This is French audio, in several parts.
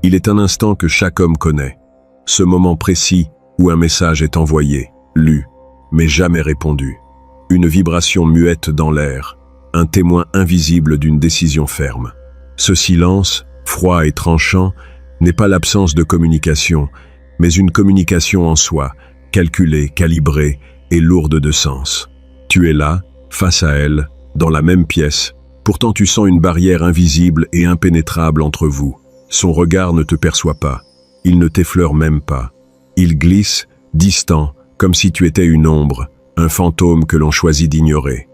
Il est un instant que chaque homme connaît. Ce moment précis où un message est envoyé, lu, mais jamais répondu. Une vibration muette dans l'air, un témoin invisible d'une décision ferme. Ce silence, froid et tranchant, n'est pas l'absence de communication, mais une communication en soi, calculée, calibrée et lourde de sens. Tu es là, face à elle, dans la même pièce, pourtant tu sens une barrière invisible et impénétrable entre vous. Son regard ne te perçoit pas, il ne t'effleure même pas. Il glisse, distant, comme si tu étais une ombre, un fantôme que l'on choisit d'ignorer.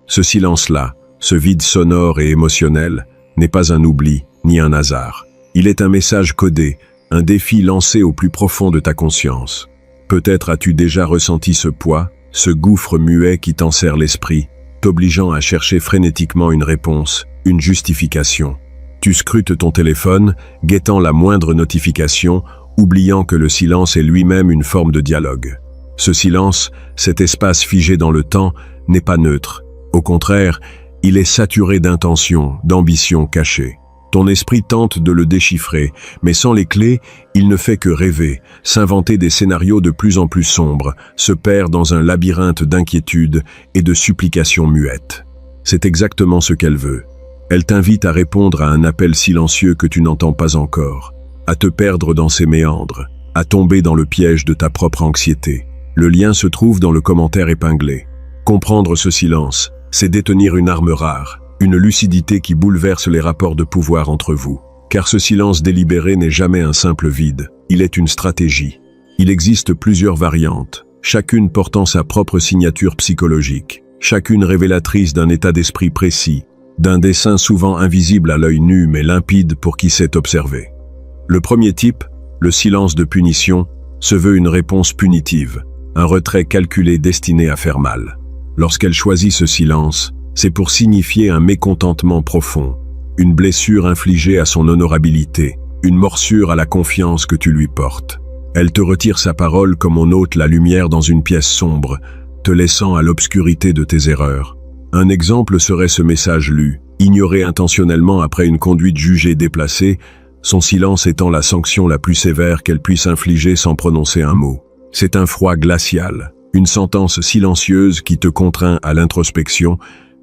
Ce silence-là, ce vide sonore et émotionnel, n'est pas un oubli, ni un hasard. Il est un message codé, un défi lancé au plus profond de ta conscience. Peut-être as-tu déjà ressenti ce poids, ce gouffre muet qui t'enserre l'esprit, t'obligeant à chercher frénétiquement une réponse, une justification. Tu scrutes ton téléphone, guettant la moindre notification, oubliant que le silence est lui-même une forme de dialogue. Ce silence, cet espace figé dans le temps, n'est pas neutre. Au contraire, il est saturé d'intentions, d'ambitions cachées. Ton esprit tente de le déchiffrer, mais sans les clés, il ne fait que rêver, s'inventer des scénarios de plus en plus sombres, se perd dans un labyrinthe d'inquiétudes et de supplications muettes. C'est exactement ce qu'elle veut. Elle t'invite à répondre à un appel silencieux que tu n'entends pas encore, à te perdre dans ses méandres, à tomber dans le piège de ta propre anxiété. Le lien se trouve dans le commentaire épinglé. Comprendre ce silence, c'est détenir une arme rare, une lucidité qui bouleverse les rapports de pouvoir entre vous. Car ce silence délibéré n'est jamais un simple vide, il est une stratégie. Il existe plusieurs variantes, chacune portant sa propre signature psychologique, chacune révélatrice d'un état d'esprit précis, d'un dessein souvent invisible à l'œil nu mais limpide pour qui sait observer. Le premier type, le silence de punition, se veut une réponse punitive, un retrait calculé destiné à faire mal. Lorsqu'elle choisit ce silence, c'est pour signifier un mécontentement profond, une blessure infligée à son honorabilité, une morsure à la confiance que tu lui portes. Elle te retire sa parole comme on ôte la lumière dans une pièce sombre, te laissant à l'obscurité de tes erreurs. Un exemple serait ce message lu, ignoré intentionnellement après une conduite jugée déplacée, son silence étant la sanction la plus sévère qu'elle puisse infliger sans prononcer un mot. C'est un froid glacial, une sentence silencieuse qui te contraint à l'introspection,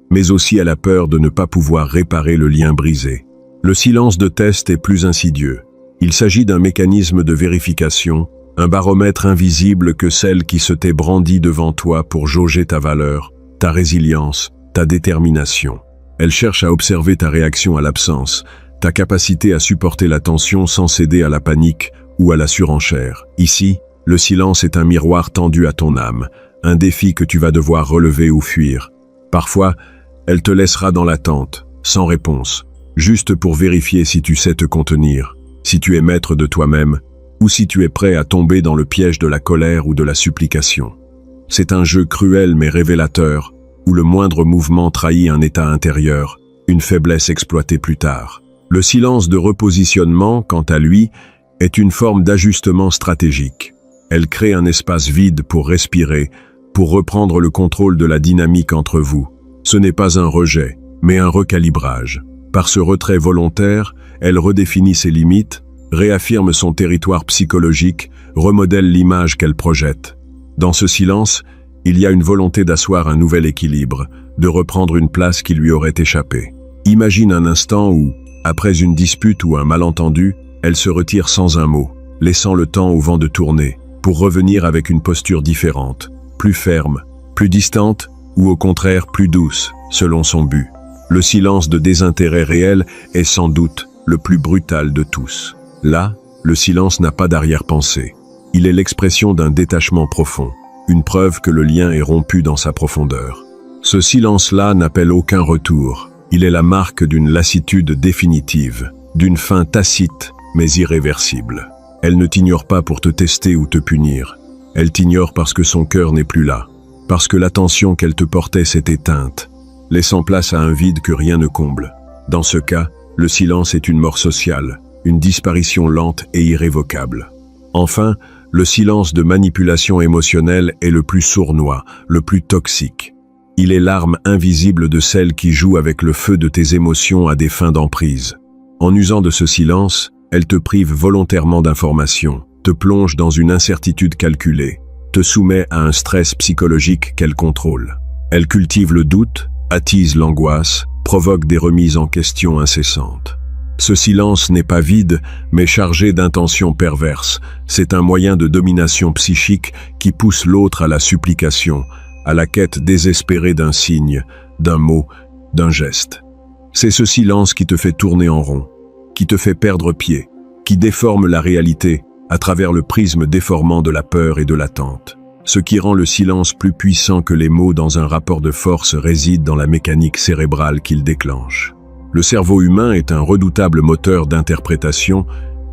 mais aussi à la peur de ne pas pouvoir réparer le lien brisé. Le silence de test est plus insidieux. Il s'agit d'un mécanisme de vérification, un baromètre invisible que celle qui se t'est brandie devant toi pour jauger ta valeur, ta résilience, ta détermination. Elle cherche à observer ta réaction à l'absence, ta capacité à supporter la tension sans céder à la panique ou à la surenchère. Ici, le silence est un miroir tendu à ton âme, un défi que tu vas devoir relever ou fuir. Parfois, elle te laissera dans l'attente, sans réponse, juste pour vérifier si tu sais te contenir, si tu es maître de toi-même, ou si tu es prêt à tomber dans le piège de la colère ou de la supplication. C'est un jeu cruel mais révélateur, où le moindre mouvement trahit un état intérieur, une faiblesse exploitée plus tard. Le silence de repositionnement, quant à lui, est une forme d'ajustement stratégique. Elle crée un espace vide pour respirer, pour reprendre le contrôle de la dynamique entre vous. Ce n'est pas un rejet, mais un recalibrage. Par ce retrait volontaire, elle redéfinit ses limites, réaffirme son territoire psychologique, remodèle l'image qu'elle projette. Dans ce silence, il y a une volonté d'asseoir un nouvel équilibre, de reprendre une place qui lui aurait échappé. Imagine un instant où, après une dispute ou un malentendu, elle se retire sans un mot, laissant le temps au vent de tourner, pour revenir avec une posture différente, plus ferme, plus distante, ou au contraire plus douce, selon son but. Le silence de désintérêt réel est sans doute le plus brutal de tous. Là, le silence n'a pas d'arrière-pensée. Il est l'expression d'un détachement profond, une preuve que le lien est rompu dans sa profondeur. Ce silence-là n'appelle aucun retour. Il est la marque d'une lassitude définitive, d'une fin tacite mais irréversible. Elle ne t'ignore pas pour te tester ou te punir. Elle t'ignore parce que son cœur n'est plus là, parce que l'attention qu'elle te portait s'est éteinte, laissant place à un vide que rien ne comble. Dans ce cas, le silence est une mort sociale, une disparition lente et irrévocable. Enfin, le silence de manipulation émotionnelle est le plus sournois, le plus toxique. Il est l'arme invisible de celle qui joue avec le feu de tes émotions à des fins d'emprise. En usant de ce silence, Elle te prive volontairement d'informations, te plonge dans une incertitude calculée, te soumet à un stress psychologique qu'elle contrôle. Elle cultive le doute, attise l'angoisse, provoque des remises en question incessantes. Ce silence n'est pas vide, mais chargé d'intentions perverses. C'est un moyen de domination psychique qui pousse l'autre à la supplication, à la quête désespérée d'un signe, d'un mot, d'un geste. C'est ce silence qui te fait tourner en rond, qui te fait perdre pied, qui déforme la réalité à travers le prisme déformant de la peur et de l'attente. Ce qui rend le silence plus puissant que les mots dans un rapport de force réside dans la mécanique cérébrale qu'il déclenche. Le cerveau humain est un redoutable moteur d'interprétation,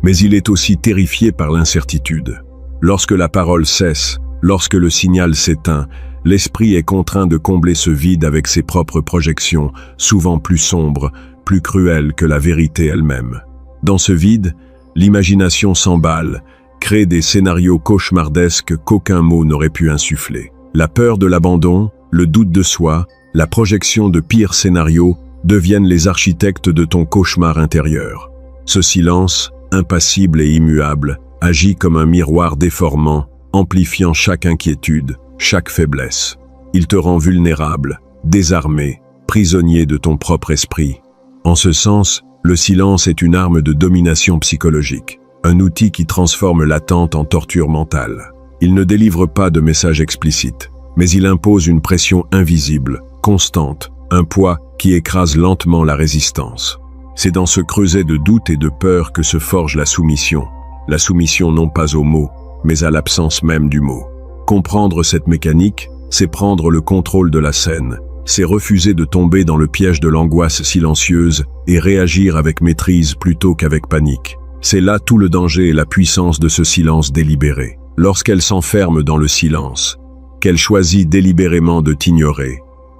mais il est aussi terrifié par l'incertitude. Lorsque la parole cesse, lorsque le signal s'éteint, l'esprit est contraint de combler ce vide avec ses propres projections, souvent plus sombres, plus cruelles que la vérité elle-même. Dans ce vide, l'imagination s'emballe, crée des scénarios cauchemardesques qu'aucun mot n'aurait pu insuffler. La peur de l'abandon, le doute de soi, la projection de pires scénarios deviennent les architectes de ton cauchemar intérieur. Ce silence, impassible et immuable, agit comme un miroir déformant, amplifiant chaque inquiétude, chaque faiblesse. Il te rend vulnérable, désarmé, prisonnier de ton propre esprit. En ce sens, le silence est une arme de domination psychologique, un outil qui transforme l'attente en torture mentale. Il ne délivre pas de message explicite, mais il impose une pression invisible, constante, un poids qui écrase lentement la résistance. C'est dans ce creuset de doute et de peur que se forge la soumission non pas aux mots, mais à l'absence même du mot. Comprendre cette mécanique, c'est prendre le contrôle de la scène, c'est refuser de tomber dans le piège de l'angoisse silencieuse et réagir avec maîtrise plutôt qu'avec panique. C'est là tout le danger et la puissance de ce silence délibéré. Lorsqu'elle s'enferme dans le silence, qu'elle choisit délibérément de t'ignorer,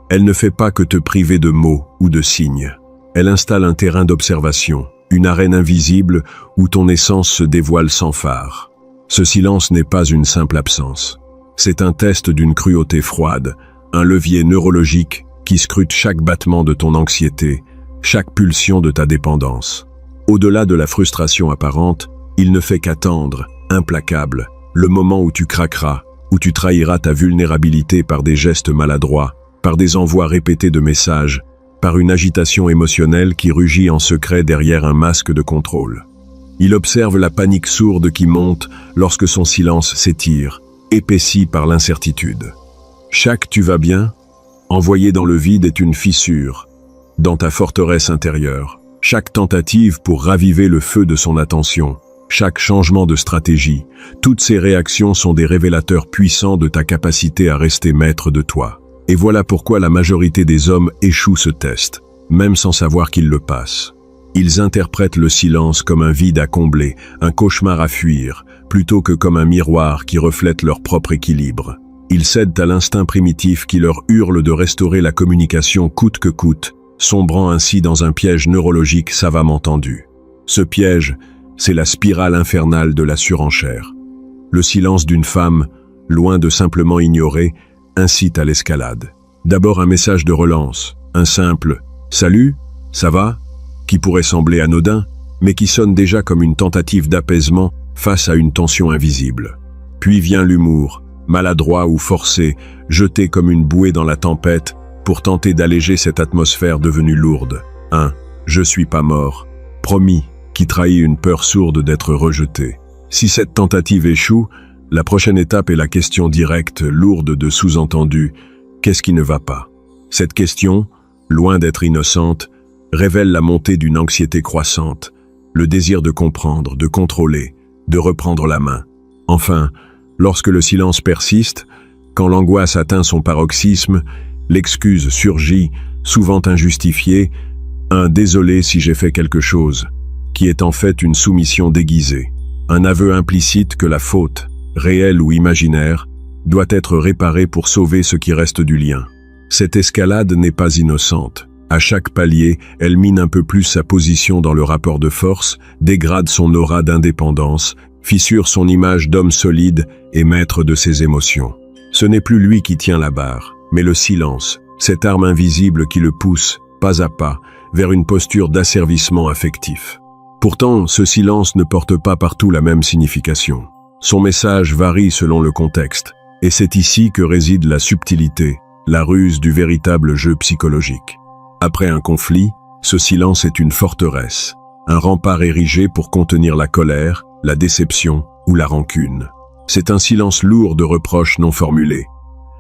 elle ne fait pas que te priver de mots ou de signes. Elle installe un terrain d'observation, une arène invisible où ton essence se dévoile sans phare. Ce silence n'est pas une simple absence. C'est un test d'une cruauté froide, un levier neurologique qui scrute chaque battement de ton anxiété, chaque pulsion de ta dépendance. Au-delà de la frustration apparente, il ne fait qu'attendre, implacable, le moment où tu craqueras, où tu trahiras ta vulnérabilité par des gestes maladroits, par des envois répétés de messages, par une agitation émotionnelle qui rugit en secret derrière un masque de contrôle. Il observe la panique sourde qui monte lorsque son silence s'étire, épaissi par l'incertitude. Chaque « tu vas bien » envoyé dans le vide est une fissure dans ta forteresse intérieure. Chaque tentative pour raviver le feu de son attention, chaque changement de stratégie, toutes ces réactions sont des révélateurs puissants de ta capacité à rester maître de toi. Et voilà pourquoi la majorité des hommes échouent ce test, même sans savoir qu'ils le passent. Ils interprètent le silence comme un vide à combler, un cauchemar à fuir, plutôt que comme un miroir qui reflète leur propre équilibre. Ils cèdent à l'instinct primitif qui leur hurle de restaurer la communication coûte que coûte, sombrant ainsi dans un piège neurologique savamment tendu. Ce piège, c'est la spirale infernale de la surenchère. Le silence d'une femme, loin de simplement ignorer, incite à l'escalade. D'abord un message de relance, un simple « Salut, ça va ?» qui pourrait sembler anodin, mais qui sonne déjà comme une tentative d'apaisement face à une tension invisible. Puis vient l'humour, maladroit ou forcé, jeté comme une bouée dans la tempête pour tenter d'alléger cette atmosphère devenue lourde. Un « Je suis pas mort », promis, qui trahit une peur sourde d'être rejeté. Si cette tentative échoue, la prochaine étape est la question directe, lourde de sous-entendus. Qu'est-ce qui ne va pas? Cette question, loin d'être innocente, révèle la montée d'une anxiété croissante, le désir de comprendre, de contrôler, de reprendre la main. Enfin, lorsque le silence persiste, quand l'angoisse atteint son paroxysme, l'excuse surgit, souvent injustifiée, un « désolé si j'ai fait quelque chose », qui est en fait une soumission déguisée, un aveu implicite que la faute, réelle ou imaginaire, doit être réparée pour sauver ce qui reste du lien. Cette escalade n'est pas innocente. À chaque palier, elle mine un peu plus sa position dans le rapport de force, dégrade son aura d'indépendance, fissure son image d'homme solide et maître de ses émotions. Ce n'est plus lui qui tient la barre, mais le silence, cette arme invisible qui le pousse, pas à pas, vers une posture d'asservissement affectif. Pourtant, ce silence ne porte pas partout la même signification. Son message varie selon le contexte, et c'est ici que réside la subtilité, la ruse du véritable jeu psychologique. Après un conflit, ce silence est une forteresse, un rempart érigé pour contenir la colère, la déception ou la rancune. C'est un silence lourd de reproches non formulés,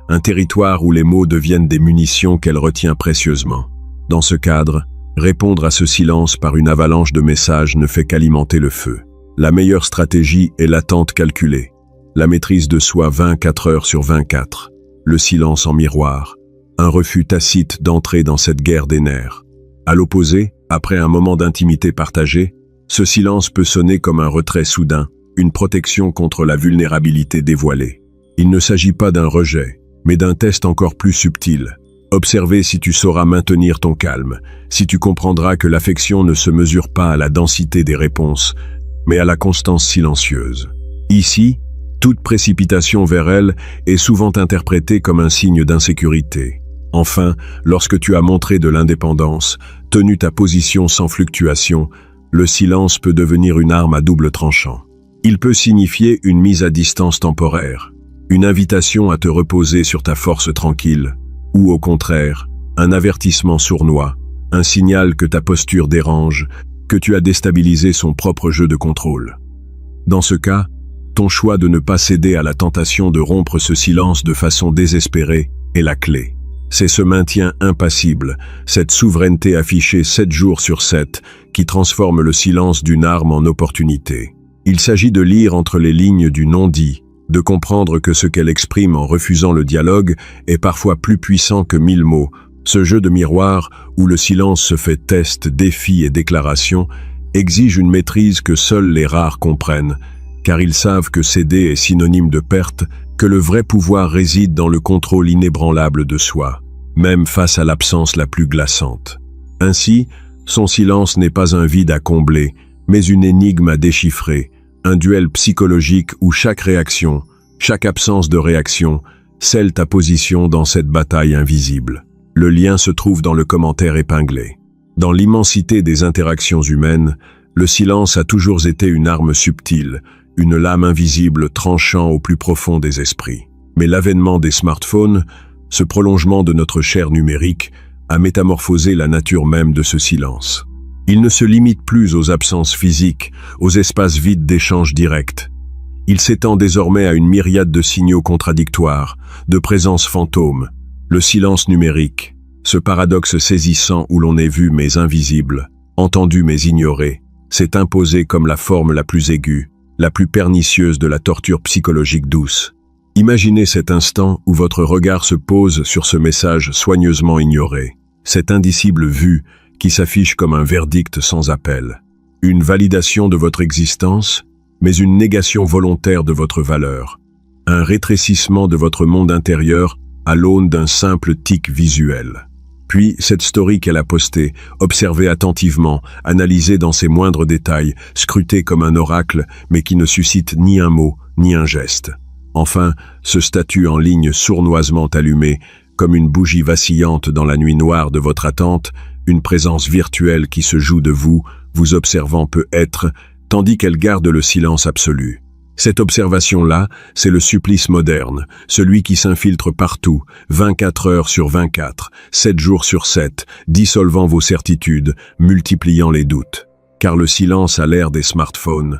un territoire où les mots deviennent des munitions qu'elle retient précieusement. Dans ce cadre, répondre à ce silence par une avalanche de messages ne fait qu'alimenter le feu. La meilleure stratégie est l'attente calculée, la maîtrise de soi 24 heures sur 24, le silence en miroir, un refus tacite d'entrer dans cette guerre des nerfs. À l'opposé, après un moment d'intimité partagée, ce silence peut sonner comme un retrait soudain, une protection contre la vulnérabilité dévoilée. Il ne s'agit pas d'un rejet, mais d'un test encore plus subtil. Observez si tu sauras maintenir ton calme, si tu comprendras que l'affection ne se mesure pas à la densité des réponses, mais à la constance silencieuse. Ici, toute précipitation vers elle est souvent interprétée comme un signe d'insécurité. Enfin, lorsque tu as montré de l'indépendance, tenu ta position sans fluctuation, le silence peut devenir une arme à double tranchant. Il peut signifier une mise à distance temporaire, une invitation à te reposer sur ta force tranquille, ou au contraire, un avertissement sournois, un signal que ta posture dérange, que tu as déstabilisé son propre jeu de contrôle. Dans ce cas, ton choix de ne pas céder à la tentation de rompre ce silence de façon désespérée est la clé. C'est ce maintien impassible, cette souveraineté affichée 7 jours sur 7, qui transforme le silence d'une arme en opportunité. Il s'agit de lire entre les lignes du non-dit, de comprendre que ce qu'elle exprime en refusant le dialogue est parfois plus puissant que 1000 mots. Ce jeu de miroir, où le silence se fait test, défi et déclaration, exige une maîtrise que seuls les rares comprennent, car ils savent que céder est synonyme de perte, que le vrai pouvoir réside dans le contrôle inébranlable de soi, même face à l'absence la plus glaçante. Ainsi, son silence n'est pas un vide à combler, mais une énigme à déchiffrer, un duel psychologique où chaque réaction, chaque absence de réaction, scelle ta position dans cette bataille invisible. Le lien se trouve dans le commentaire épinglé. Dans l'immensité des interactions humaines, le silence a toujours été une arme subtile, une lame invisible tranchant au plus profond des esprits. Mais l'avènement des smartphones, ce prolongement de notre chair numérique, a métamorphosé la nature même de ce silence. Il ne se limite plus aux absences physiques, aux espaces vides d'échanges directs. Il s'étend désormais à une myriade de signaux contradictoires, de présences fantômes. Le silence numérique, ce paradoxe saisissant où l'on est vu mais invisible, entendu mais ignoré, s'est imposé comme la forme la plus aiguë, la plus pernicieuse de la torture psychologique douce. Imaginez cet instant où votre regard se pose sur ce message soigneusement ignoré, cette indicible vue qui s'affiche comme un verdict sans appel. Une validation de votre existence, mais une négation volontaire de votre valeur. Un rétrécissement de votre monde intérieur à l'aune d'un simple tic visuel. Puis, cette story qu'elle a postée, observée attentivement, analysée dans ses moindres détails, scrutée comme un oracle, mais qui ne suscite ni un mot, ni un geste. Enfin, ce statut en ligne sournoisement allumé, comme une bougie vacillante dans la nuit noire de votre attente, une présence virtuelle qui se joue de vous, vous observant peut être, tandis qu'elle garde le silence absolu. Cette observation-là, c'est le supplice moderne, celui qui s'infiltre partout, 24 heures sur 24, 7 jours sur 7, dissolvant vos certitudes, multipliant les doutes. Car le silence à l'ère des smartphones,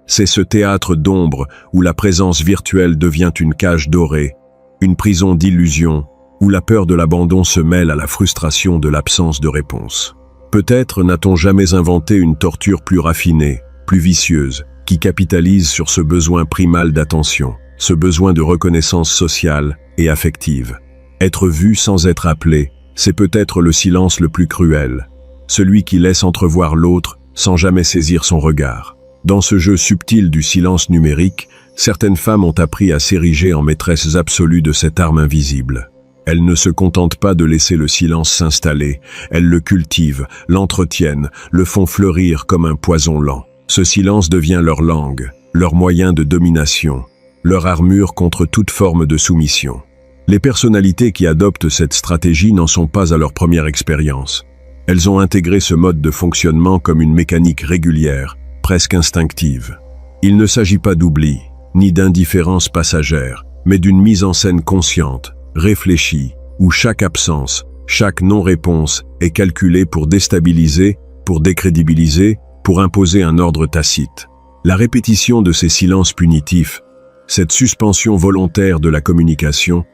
c'est ce théâtre d'ombre où la présence virtuelle devient une cage dorée, une prison d'illusions, où la peur de l'abandon se mêle à la frustration de l'absence de réponse. Peut-être n'a-t-on jamais inventé une torture plus raffinée, plus vicieuse, qui capitalise sur ce besoin primal d'attention, ce besoin de reconnaissance sociale et affective. Être vu sans être appelé, c'est peut-être le silence le plus cruel, celui qui laisse entrevoir l'autre sans jamais saisir son regard. Dans ce jeu subtil du silence numérique, certaines femmes ont appris à s'ériger en maîtresses absolues de cette arme invisible. Elles ne se contentent pas de laisser le silence s'installer, elles le cultivent, l'entretiennent, le font fleurir comme un poison lent. Ce silence devient leur langue, leur moyen de domination, leur armure contre toute forme de soumission. Les personnalités qui adoptent cette stratégie n'en sont pas à leur première expérience. Elles ont intégré ce mode de fonctionnement comme une mécanique régulière, presque instinctive. Il ne s'agit pas d'oubli, ni d'indifférence passagère, mais d'une mise en scène consciente, réfléchie, où chaque absence, chaque non-réponse est calculée pour déstabiliser, pour décrédibiliser, pour imposer un ordre tacite. La répétition de ces silences punitifs, cette suspension volontaire de la communication,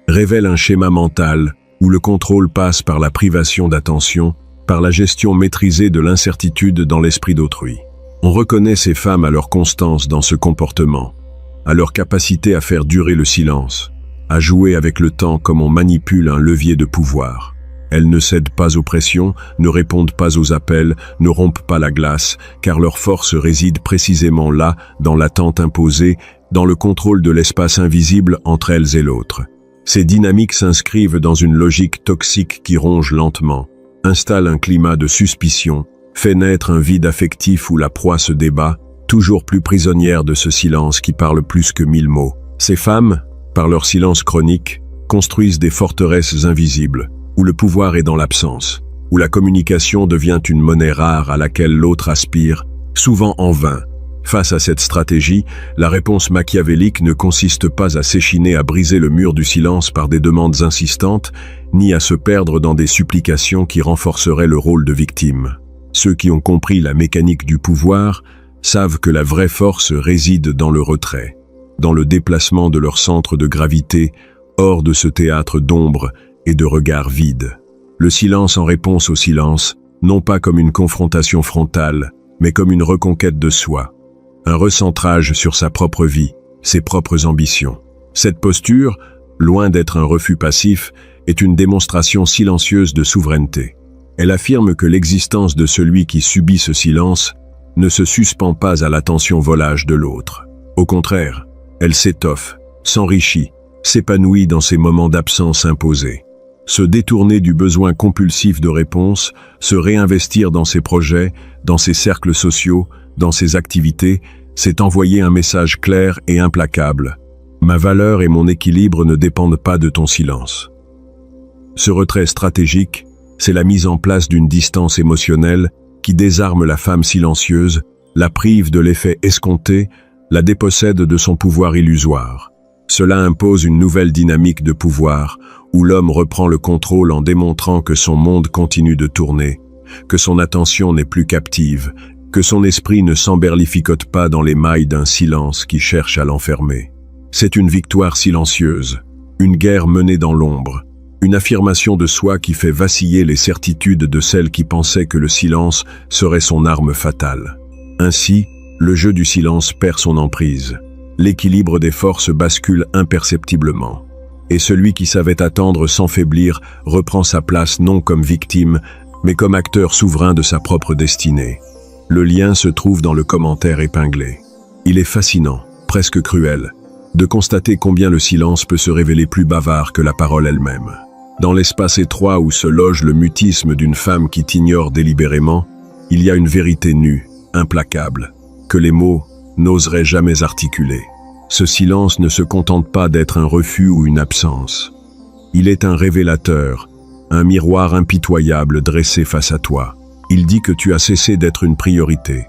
révèle un schéma mental où le contrôle passe par la privation d'attention, par la gestion maîtrisée de l'incertitude dans l'esprit d'autrui. On reconnaît ces femmes à leur constance dans ce comportement, à leur capacité à faire durer le silence, à jouer avec le temps comme on manipule un levier de pouvoir. Elles ne cèdent pas aux pressions, ne répondent pas aux appels, ne rompent pas la glace, car leur force réside précisément là, dans l'attente imposée, dans le contrôle de l'espace invisible entre elles et l'autre. Ces dynamiques s'inscrivent dans une logique toxique qui ronge lentement, installe un climat de suspicion, fait naître un vide affectif où la proie se débat, toujours plus prisonnière de ce silence qui parle plus que 1000 mots. Ces femmes, par leur silence chronique, construisent des forteresses invisibles, où le pouvoir est dans l'absence, où la communication devient une monnaie rare à laquelle l'autre aspire, souvent en vain. Face à cette stratégie, la réponse machiavélique ne consiste pas à s'échiner à briser le mur du silence par des demandes insistantes, ni à se perdre dans des supplications qui renforceraient le rôle de victime. Ceux qui ont compris la mécanique du pouvoir savent que la vraie force réside dans le retrait, dans le déplacement de leur centre de gravité, hors de ce théâtre d'ombre et de regards vides. Le silence en réponse au silence, non pas comme une confrontation frontale, mais comme une reconquête de soi. Un recentrage sur sa propre vie, ses propres ambitions. Cette posture, loin d'être un refus passif, est une démonstration silencieuse de souveraineté. Elle affirme que l'existence de celui qui subit ce silence ne se suspend pas à l'attention volage de l'autre. Au contraire, elle s'étoffe, s'enrichit, s'épanouit dans ces moments d'absence imposés. Se détourner du besoin compulsif de réponse, se réinvestir dans ses projets, dans ses cercles sociaux, dans ses activités, c'est envoyer un message clair et implacable. Ma valeur et mon équilibre ne dépendent pas de ton silence. Ce retrait stratégique, c'est la mise en place d'une distance émotionnelle qui désarme la femme silencieuse, la prive de l'effet escompté, la dépossède de son pouvoir illusoire. Cela impose une nouvelle dynamique de pouvoir, où l'homme reprend le contrôle en démontrant que son monde continue de tourner, que son attention n'est plus captive, que son esprit ne s'emberlificote pas dans les mailles d'un silence qui cherche à l'enfermer. C'est une victoire silencieuse, une guerre menée dans l'ombre, une affirmation de soi qui fait vaciller les certitudes de celle qui pensait que le silence serait son arme fatale. Ainsi, le jeu du silence perd son emprise. L'équilibre des forces bascule imperceptiblement. Et celui qui savait attendre sans faiblir reprend sa place non comme victime, mais comme acteur souverain de sa propre destinée. Le lien se trouve dans le commentaire épinglé. Il est fascinant, presque cruel, de constater combien le silence peut se révéler plus bavard que la parole elle-même. Dans l'espace étroit où se loge le mutisme d'une femme qui t'ignore délibérément, il y a une vérité nue, implacable, que les mots n'oseraient jamais articuler. Ce silence ne se contente pas d'être un refus ou une absence. Il est un révélateur, un miroir impitoyable dressé face à toi. Il dit que tu as cessé d'être une priorité,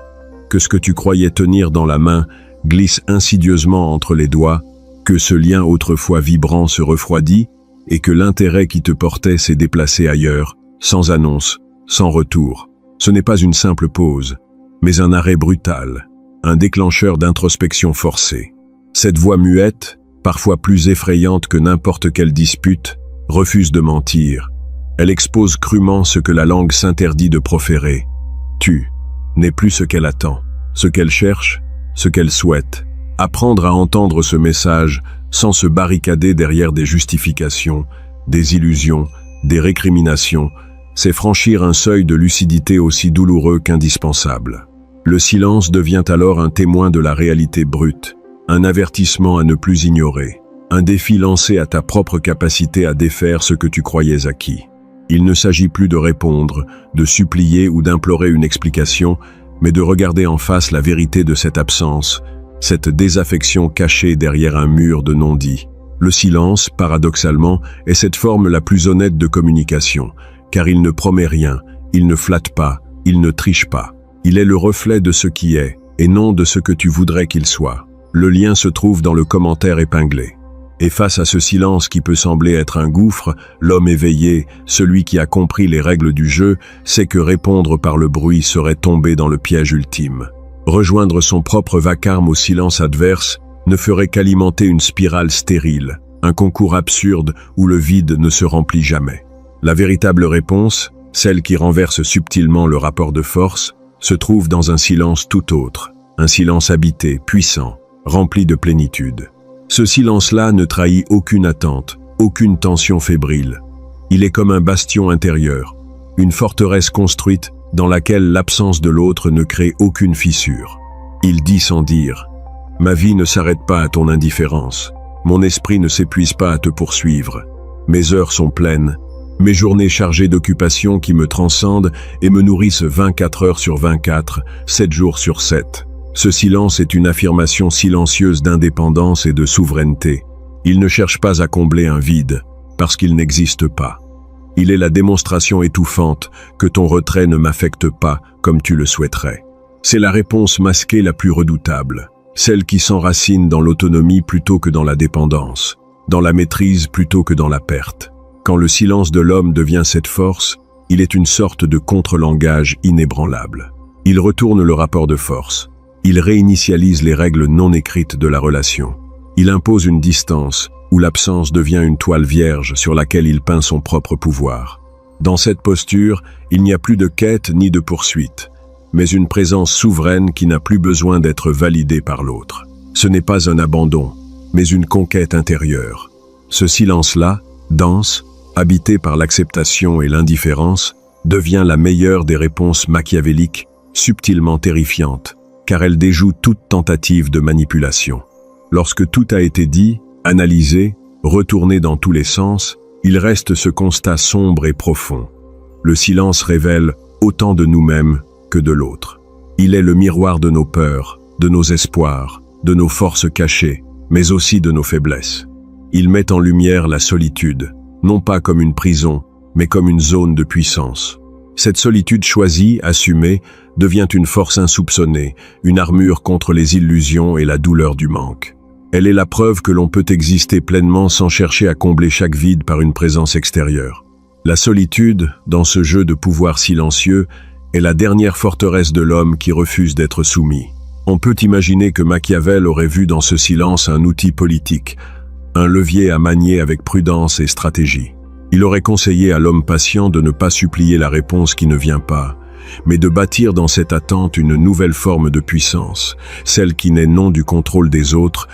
que ce que tu croyais tenir dans la main glisse insidieusement entre les doigts, que ce lien autrefois vibrant se refroidit et que l'intérêt qui te portait s'est déplacé ailleurs, sans annonce, sans retour. Ce n'est pas une simple pause, mais un arrêt brutal, un déclencheur d'introspection forcée. Cette voix muette, parfois plus effrayante que n'importe quelle dispute, refuse de mentir. Elle expose crûment ce que la langue s'interdit de proférer. Tu n'es plus ce qu'elle attend, ce qu'elle cherche, ce qu'elle souhaite. Apprendre à entendre ce message sans se barricader derrière des justifications, des illusions, des récriminations, c'est franchir un seuil de lucidité aussi douloureux qu'indispensable. Le silence devient alors un témoin de la réalité brute, un avertissement à ne plus ignorer, un défi lancé à ta propre capacité à défaire ce que tu croyais acquis. Il ne s'agit plus de répondre, de supplier ou d'implorer une explication, mais de regarder en face la vérité de cette absence, cette désaffection cachée derrière un mur de non-dit. Le silence, paradoxalement, est cette forme la plus honnête de communication, car il ne promet rien, Il ne flatte pas, il ne triche pas. Il est le reflet de ce qui est, et non de ce que tu voudrais qu'il soit. Le lien se trouve dans le commentaire épinglé. Et face à ce silence qui peut sembler être un gouffre, l'homme éveillé, celui qui a compris les règles du jeu, sait que répondre par le bruit serait tomber dans le piège ultime. Rejoindre son propre vacarme au silence adverse ne ferait qu'alimenter une spirale stérile, un concours absurde où le vide ne se remplit jamais. La véritable réponse, celle qui renverse subtilement le rapport de force, se trouve dans un silence tout autre, un silence habité, puissant, rempli de plénitude. Ce silence-là ne trahit aucune attente, aucune tension fébrile. Il est comme un bastion intérieur, une forteresse construite dans laquelle l'absence de l'autre ne crée aucune fissure. Il dit sans dire « Ma vie ne s'arrête pas à ton indifférence, mon esprit ne s'épuise pas à te poursuivre, mes heures sont pleines, mes journées chargées d'occupations qui me transcendent et me nourrissent 24 heures sur 24, 7 jours sur 7. » Ce silence est une affirmation silencieuse d'indépendance et de souveraineté. Il ne cherche pas à combler un vide, parce qu'il n'existe pas. Il est la démonstration étouffante que ton retrait ne m'affecte pas comme tu le souhaiterais. C'est la réponse masquée la plus redoutable, celle qui s'enracine dans l'autonomie plutôt que dans la dépendance, dans la maîtrise plutôt que dans la perte. Quand le silence de l'homme devient cette force, il est une sorte de contre-langage inébranlable. Il retourne le rapport de force. Il réinitialise les règles non écrites de la relation. Il impose une distance où l'absence devient une toile vierge sur laquelle il peint son propre pouvoir. Dans cette posture, il n'y a plus de quête ni de poursuite, mais une présence souveraine qui n'a plus besoin d'être validée par l'autre. Ce n'est pas un abandon, mais une conquête intérieure. Ce silence-là, dense, habité par l'acceptation et l'indifférence, devient la meilleure des réponses machiavéliques, subtilement terrifiantes, car elle déjoue toute tentative de manipulation. Lorsque tout a été dit, analysé, retourné dans tous les sens, il reste ce constat sombre et profond. Le silence révèle autant de nous-mêmes que de l'autre. Il est le miroir de nos peurs, de nos espoirs, de nos forces cachées, mais aussi de nos faiblesses. Il met en lumière la solitude, non pas comme une prison, mais comme une zone de puissance. Cette solitude choisie, assumée, devient une force insoupçonnée, une armure contre les illusions et la douleur du manque. Elle est la preuve que l'on peut exister pleinement sans chercher à combler chaque vide par une présence extérieure. La solitude, dans ce jeu de pouvoir silencieux, est la dernière forteresse de l'homme qui refuse d'être soumis. On peut imaginer que Machiavel aurait vu dans ce silence un outil politique, un levier à manier avec prudence et stratégie. Il aurait conseillé à l'homme patient de ne pas supplier la réponse qui ne vient pas, mais de bâtir dans cette attente une nouvelle forme de puissance, celle qui n'est non du contrôle des autres,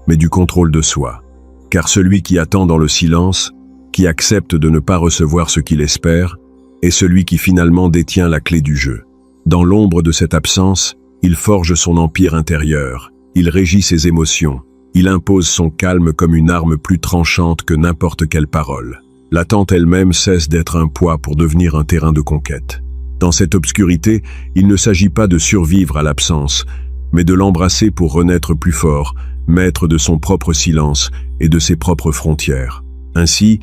mais du contrôle de soi. Car celui qui attend dans le silence, qui accepte de ne pas recevoir ce qu'il espère, est celui qui finalement détient la clé du jeu. Dans l'ombre de cette absence, il forge son empire intérieur, il régit ses émotions, il impose son calme comme une arme plus tranchante que n'importe quelle parole. L'attente elle-même cesse d'être un poids pour devenir un terrain de conquête. Dans cette obscurité, il ne s'agit pas de survivre à l'absence, mais de l'embrasser pour renaître plus fort, maître de son propre silence et de ses propres frontières. Ainsi,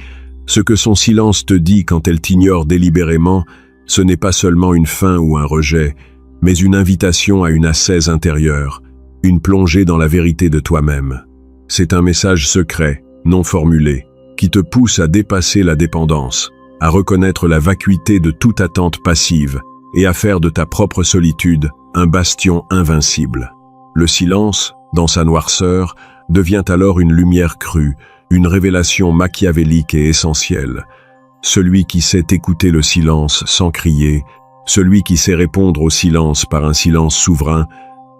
ce que son silence te dit quand elle t'ignore délibérément, ce n'est pas seulement une fin ou un rejet, mais une invitation à une ascèse intérieure, une plongée dans la vérité de toi-même. C'est un message secret, non formulé, qui te pousse à dépasser la dépendance, à reconnaître la vacuité de toute attente passive et à faire de ta propre solitude un bastion invincible. Le silence, dans sa noirceur, devient alors une lumière crue, une révélation machiavélique et essentielle. Celui qui sait écouter le silence sans crier, celui qui sait répondre au silence par un silence souverain,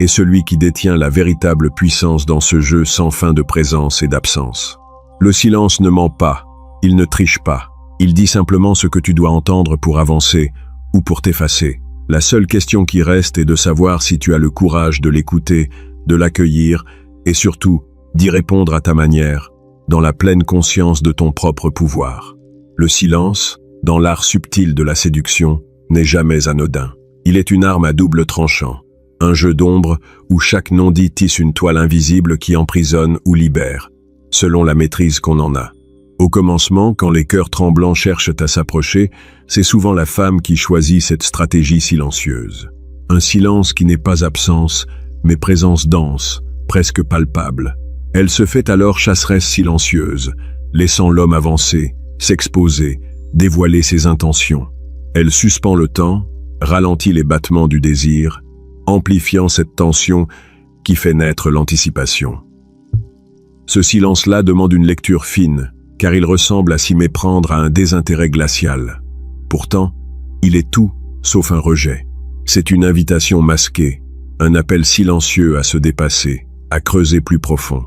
est celui qui détient la véritable puissance dans ce jeu sans fin de présence et d'absence. Le silence ne ment pas, il ne triche pas, il dit simplement ce que tu dois entendre pour avancer ou pour t'effacer. La seule question qui reste est de savoir si tu as le courage de l'écouter, de l'accueillir et surtout d'y répondre à ta manière, dans la pleine conscience de ton propre pouvoir. Le silence, dans l'art subtil de la séduction, n'est jamais anodin. Il est une arme à double tranchant, un jeu d'ombre où chaque non-dit tisse une toile invisible qui emprisonne ou libère, selon la maîtrise qu'on en a. Au commencement, quand les cœurs tremblants cherchent à s'approcher, c'est souvent la femme qui choisit cette stratégie silencieuse. Un silence qui n'est pas absence, mais présence dense, presque palpable. Elle se fait alors chasseresse silencieuse, laissant l'homme avancer, s'exposer, dévoiler ses intentions. Elle suspend le temps, ralentit les battements du désir, amplifiant cette tension qui fait naître l'anticipation. Ce silence-là demande une lecture fine, car il ressemble à s'y méprendre à un désintérêt glacial. Pourtant, il est tout sauf un rejet. C'est une invitation masquée, un appel silencieux à se dépasser, à creuser plus profond.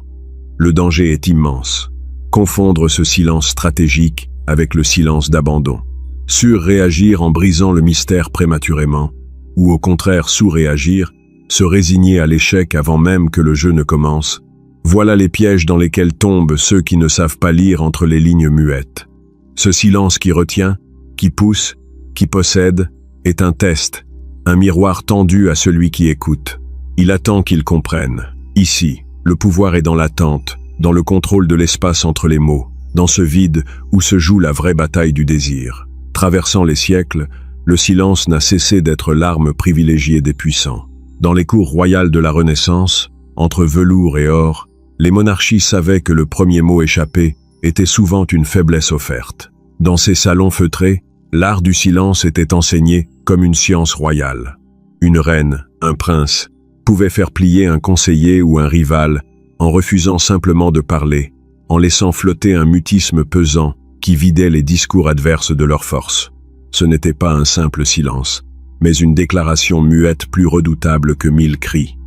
Le danger est immense. Confondre ce silence stratégique avec le silence d'abandon. Surréagir en brisant le mystère prématurément, ou au contraire sous-réagir, se résigner à l'échec avant même que le jeu ne commence. Voilà les pièges dans lesquels tombent ceux qui ne savent pas lire entre les lignes muettes. Ce silence qui retient, qui pousse, qui possède, est un test, un miroir tendu à celui qui écoute. Il attend qu'il comprenne. Ici, le pouvoir est dans l'attente, dans le contrôle de l'espace entre les mots, dans ce vide où se joue la vraie bataille du désir. Traversant les siècles, le silence n'a cessé d'être l'arme privilégiée des puissants. Dans les cours royales de la Renaissance, entre velours et or, les monarchies savaient que le premier mot échappé était souvent une faiblesse offerte. Dans ces salons feutrés, l'art du silence était enseigné comme une science royale. Une reine, un prince, pouvaient faire plier un conseiller ou un rival en refusant simplement de parler, en laissant flotter un mutisme pesant qui vidait les discours adverses de leur force. Ce n'était pas un simple silence, mais une déclaration muette plus redoutable que 1000 cris.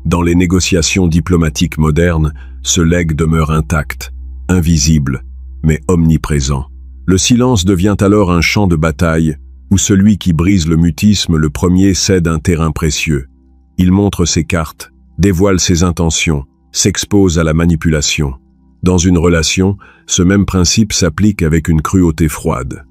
Dans les négociations diplomatiques modernes, ce legs demeure intact, invisible, mais omniprésent. Le silence devient alors un champ de bataille où celui qui brise le mutisme le premier cède un terrain précieux. Il montre ses cartes, dévoile ses intentions, s'expose à la manipulation. Dans une relation, ce même principe s'applique avec une cruauté froide.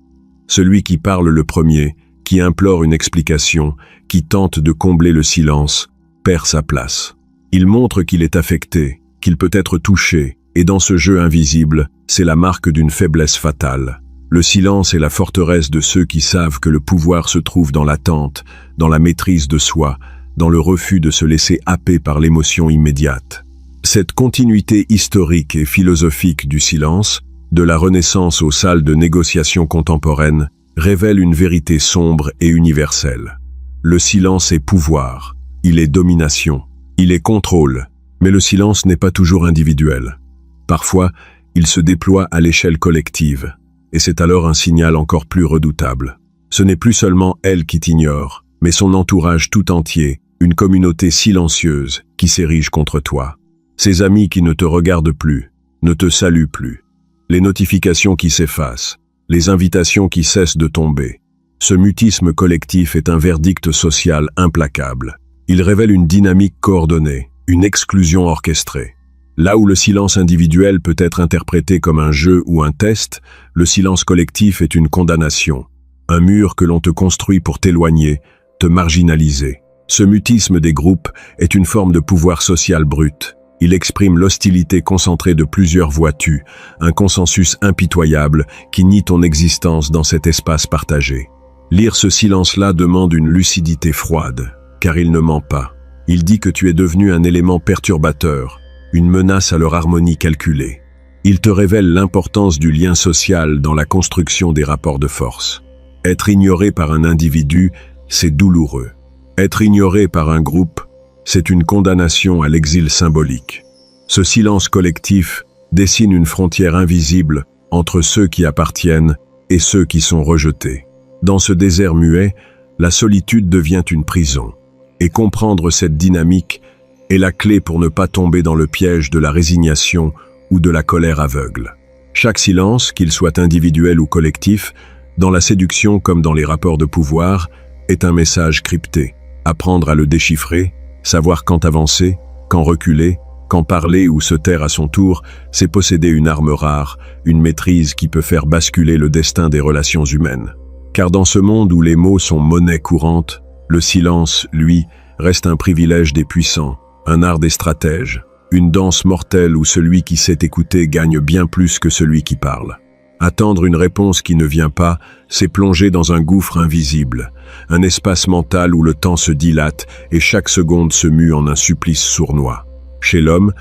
Celui qui parle le premier, qui implore une explication, qui tente de combler le silence, perd sa place. Il montre qu'il est affecté, qu'il peut être touché, et dans ce jeu invisible, c'est la marque d'une faiblesse fatale. Le silence est la forteresse de ceux qui savent que le pouvoir se trouve dans l'attente, dans la maîtrise de soi, dans le refus de se laisser happer par l'émotion immédiate. Cette continuité historique et philosophique du silence, de la Renaissance aux salles de négociation contemporaines, révèle une vérité sombre et universelle. Le silence est pouvoir, il est domination, il est contrôle, mais le silence n'est pas toujours individuel. Parfois, il se déploie à l'échelle collective, et c'est alors un signal encore plus redoutable. Ce n'est plus seulement elle qui t'ignore, mais son entourage tout entier, une communauté silencieuse qui s'érige contre toi. Ses amis qui ne te regardent plus, ne te saluent plus. Les notifications qui s'effacent, les invitations qui cessent de tomber. Ce mutisme collectif est un verdict social implacable. Il révèle une dynamique coordonnée, une exclusion orchestrée. Là où le silence individuel peut être interprété comme un jeu ou un test, le silence collectif est une condamnation. Un mur que l'on te construit pour t'éloigner, te marginaliser. Ce mutisme des groupes est une forme de pouvoir social brut. Il exprime l'hostilité concentrée de plusieurs voix tues, un consensus impitoyable qui nie ton existence dans cet espace partagé. Lire ce silence-là demande une lucidité froide, car il ne ment pas. Il dit que tu es devenu un élément perturbateur, une menace à leur harmonie calculée. Il te révèle l'importance du lien social dans la construction des rapports de force. Être ignoré par un individu, c'est douloureux. Être ignoré par un groupe, c'est une condamnation à l'exil symbolique. Ce silence collectif dessine une frontière invisible entre ceux qui appartiennent et ceux qui sont rejetés. Dans ce désert muet, la solitude devient une prison. Et comprendre cette dynamique est la clé pour ne pas tomber dans le piège de la résignation ou de la colère aveugle. Chaque silence, qu'il soit individuel ou collectif, dans la séduction comme dans les rapports de pouvoir, est un message crypté. Apprendre à le déchiffrer, savoir quand avancer, quand reculer, quand parler ou se taire à son tour, c'est posséder une arme rare, une maîtrise qui peut faire basculer le destin des relations humaines. Car dans ce monde où les mots sont monnaie courante, le silence, lui, reste un privilège des puissants, un art des stratèges. une danse mortelle où celui qui sait écouter gagne bien plus que celui qui parle. Attendre une réponse qui ne vient pas, c'est plonger dans un gouffre invisible, un espace mental où le temps se dilate et chaque seconde se mue en un supplice sournois. Chez l'homme,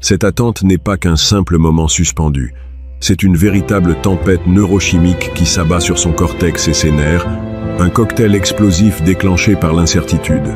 cette attente n'est pas qu'un simple moment suspendu. C'est une véritable tempête neurochimique qui s'abat sur son cortex et ses nerfs, un cocktail explosif déclenché par l'incertitude.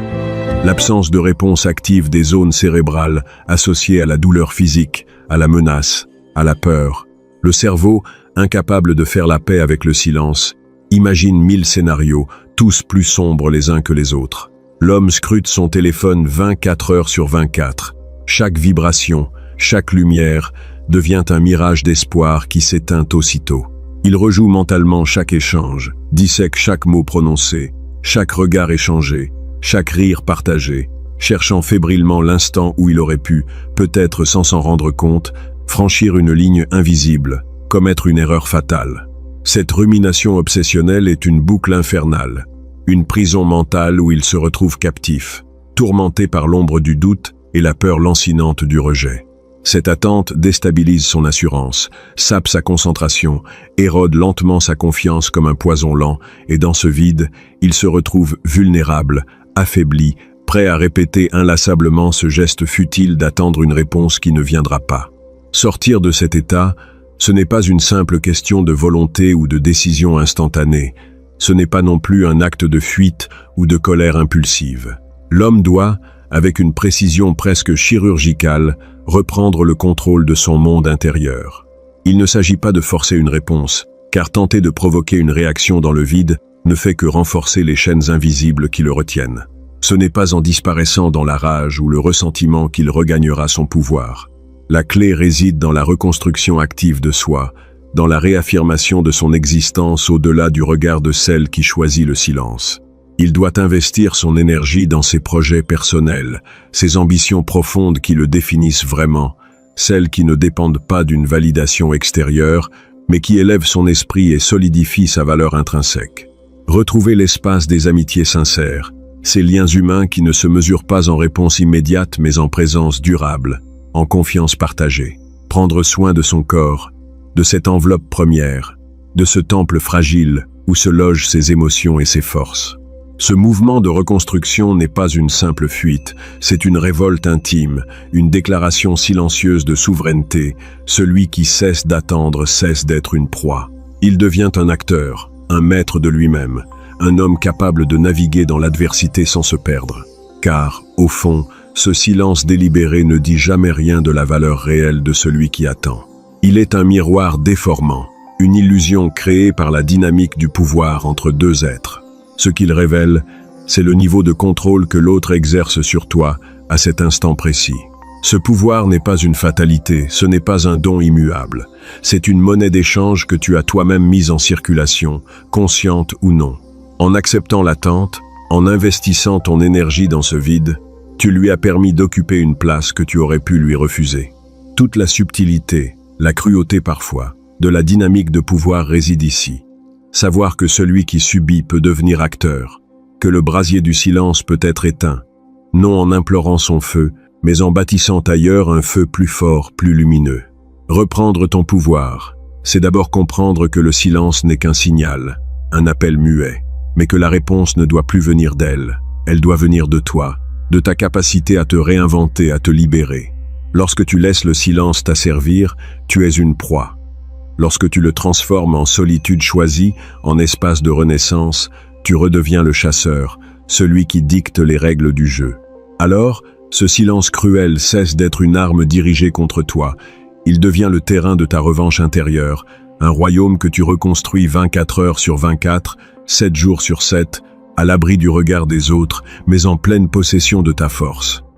L'absence de réponse active des zones cérébrales associées à la douleur physique, à la menace, à la peur. Le cerveau, incapable de faire la paix avec le silence, imagine 1000 scénarios, tous plus sombres les uns que les autres. L'homme scrute son téléphone 24 heures sur 24. Chaque vibration, chaque lumière devient un mirage d'espoir qui s'éteint aussitôt. Il rejoue mentalement chaque échange, dissèque chaque mot prononcé, chaque regard échangé, chaque rire partagé, cherchant fébrilement l'instant où il aurait pu, peut-être sans s'en rendre compte, franchir une ligne invisible, commettre une erreur fatale. Cette rumination obsessionnelle est une boucle infernale, une prison mentale où il se retrouve captif, tourmenté par l'ombre du doute et la peur lancinante du rejet. Cette attente déstabilise son assurance, sape sa concentration, érode lentement sa confiance comme un poison lent, et dans ce vide, il se retrouve vulnérable, affaibli, prêt à répéter inlassablement ce geste futile d'attendre une réponse qui ne viendra pas. Sortir de cet état, ce n'est pas une simple question de volonté ou de décision instantanée, ce n'est pas non plus un acte de fuite ou de colère impulsive. L'homme doit, avec une précision presque chirurgicale, reprendre le contrôle de son monde intérieur. Il ne s'agit pas de forcer une réponse, car tenter de provoquer une réaction dans le vide ne fait que renforcer les chaînes invisibles qui le retiennent. Ce n'est pas en disparaissant dans la rage ou le ressentiment qu'il regagnera son pouvoir. La clé réside dans la reconstruction active de soi, dans la réaffirmation de son existence au-delà du regard de celle qui choisit le silence. Il doit investir son énergie dans ses projets personnels, ses ambitions profondes qui le définissent vraiment, celles qui ne dépendent pas d'une validation extérieure, mais qui élèvent son esprit et solidifient sa valeur intrinsèque. Retrouver l'espace des amitiés sincères, ces liens humains qui ne se mesurent pas en réponse immédiate mais en présence durable, en confiance partagée. Prendre soin de son corps, de cette enveloppe première, de ce temple fragile où se logent ses émotions et ses forces. Ce mouvement de reconstruction n'est pas une simple fuite, c'est une révolte intime, une déclaration silencieuse de souveraineté. Celui qui cesse d'attendre cesse d'être une proie. Il devient un acteur, un maître de lui-même, un homme capable de naviguer dans l'adversité sans se perdre. Car, au fond, ce silence délibéré ne dit jamais rien de la valeur réelle de celui qui attend. Il est un miroir déformant, une illusion créée par la dynamique du pouvoir entre deux êtres. Ce qu'il révèle, c'est le niveau de contrôle que l'autre exerce sur toi à cet instant précis. Ce pouvoir n'est pas une fatalité, ce n'est pas un don immuable. C'est une monnaie d'échange que tu as toi-même mise en circulation, consciente ou non. En acceptant l'attente, en investissant ton énergie dans ce vide, tu lui as permis d'occuper une place que tu aurais pu lui refuser. Toute la subtilité, la cruauté parfois, de la dynamique de pouvoir réside ici. Savoir que celui qui subit peut devenir acteur, que le brasier du silence peut être éteint, non en implorant son feu, mais en bâtissant ailleurs un feu plus fort, plus lumineux. Reprendre ton pouvoir, c'est d'abord comprendre que le silence n'est qu'un signal, un appel muet, mais que la réponse ne doit plus venir d'elle, elle doit venir de toi, de ta capacité à te réinventer, à te libérer. Lorsque tu laisses le silence t'asservir, tu es une proie. Lorsque tu le transformes en solitude choisie, en espace de renaissance, tu redeviens le chasseur, celui qui dicte les règles du jeu. Alors, ce silence cruel cesse d'être une arme dirigée contre toi. Il devient le terrain de ta revanche intérieure, un royaume que tu reconstruis 24 heures sur 24, 7 jours sur 7, à l'abri du regard des autres, mais en pleine possession de ta force.